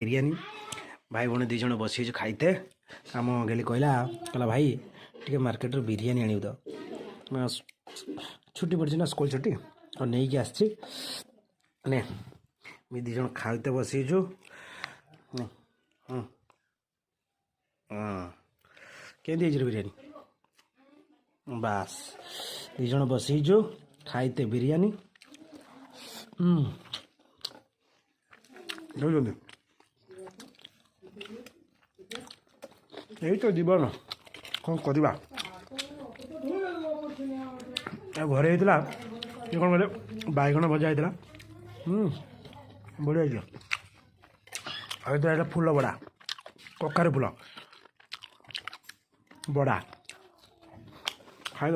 बिरयानी भाई भौणी दुई जन बस खाइते आम गेली कहला कहला भाई टे मार्केट बिरयानी आनी तो छुट्टी पड़ी ना स्कूल छुट्टी और नहीं कि आसी ने दुई जन खाइते बसईचु केमती बिरयानी बास दुई जन बसईचु खाइते बिरयानी बुझे यही तो जीवन कौन करवा घरे होता ये कौन बोले बैगण भजा होता बढ़िया है फूल बड़ा कखार फूल बड़ा खाईद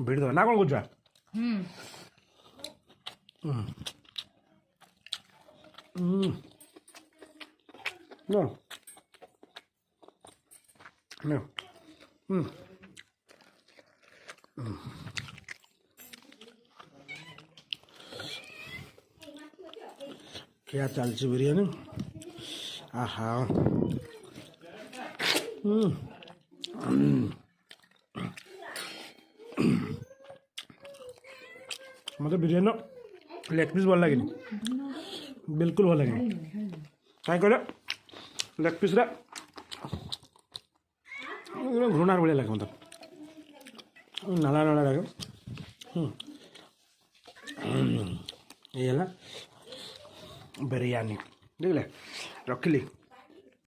भिड़ दो ना कौन कुछ No. No. क्या चलती बिरयानी आहा मतलब बिरयानी लेग पीस भल लगे बिल्कुल भल लगे कहीं कहले लेग पीस घृणार भाई लगे मतलब नाला नाला लगे ये बिरयानी देखले रखिली।